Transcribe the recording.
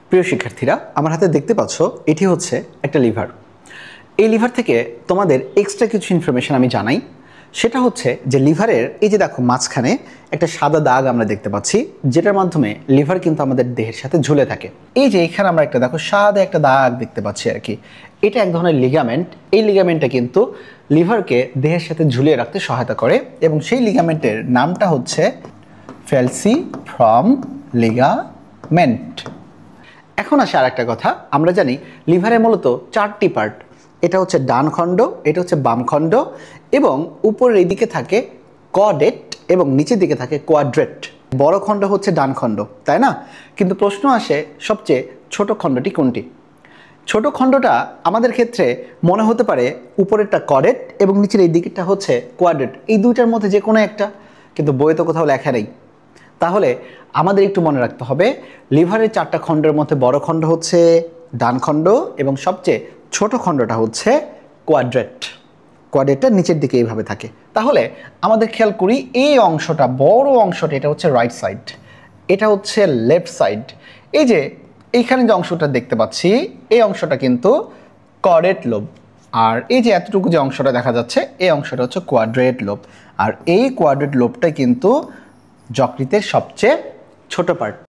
প্রিয় শিক্ষার্থীরা, আমার হাতে দেখতে পাচ্ছ এটি হচ্ছে একটা লিভার। এই লিভার থেকে তোমাদের এক্সট্রা কিছু ইনফরমেশন আমি জানাই। সেটা হচ্ছে যে লিভারের এই যে দেখো মাঝখানে একটা সাদা দাগ আমরা দেখতে পাচ্ছি, যেটার মাধ্যমে লিভার কিন্তু আমাদের দেহের সাথে ঝুলে থাকে। এই যে এখানে আমরা একটা দেখো সাদা একটা দাগ দেখতে পাচ্ছি আর কি, এটা এক ধরনের লিগামেন্ট। এই লিগামেন্টটা কিন্তু লিভারকে দেহের সাথে ঝুলিয়ে রাখতে সহায়তা করে এবং সেই লিগামেন্টের নামটা হচ্ছে ফ্যালসিফর্ম লিগামেন্ট। এখন আসে আর একটা কথা, আমরা জানি লিভারে মূলত 4টি পার্ট। এটা হচ্ছে ডান খণ্ড, এটা হচ্ছে বাম খণ্ড এবং উপরের এই দিকে থাকে কর্ডেট এবং নিচের দিকে থাকে কোয়াড্রেট। বড় খণ্ড হচ্ছে ডান খণ্ড, তাই না? কিন্তু প্রশ্ন আসে সবচেয়ে ছোট খণ্ডটি কোনটি? ছোট খণ্ডটা আমাদের ক্ষেত্রে মনে হতে পারে উপরেরটা কর্ডেট এবং নিচের এই দিকেরটা হচ্ছে কোয়াড্রেট, এই দুইটার মধ্যে যে কোনো একটা, কিন্তু বইয়ে তো কোথাও লেখা নেই। তাহলে আমাদের একটু মনে রাখতে হবে, লিভারের 4টা খণ্ডের মধ্যে বড় খণ্ড হচ্ছে ডান খণ্ড এবং সবচেয়ে ছোট খণ্ডটা হচ্ছে কোয়াড্রেট। কোয়াড্রেটটা নিচের দিকে এইভাবে থাকে। তাহলে আমাদের খেয়াল করি, এই অংশটা, বড় অংশটা, এটা হচ্ছে রাইট সাইড, এটা হচ্ছে লেফট সাইড। এই যে এইখানে যে অংশটা দেখতে পাচ্ছি, এই অংশটা কিন্তু কর্ডেট লোব, আর এই যে এতটুকু যে অংশটা দেখা যাচ্ছে, এই অংশটা হচ্ছে কোয়াড্রেট লোব। আর এই কোয়াড্রেট লোবটাই কিন্তু যকৃতের সবচেয়ে ছোট পার্ট।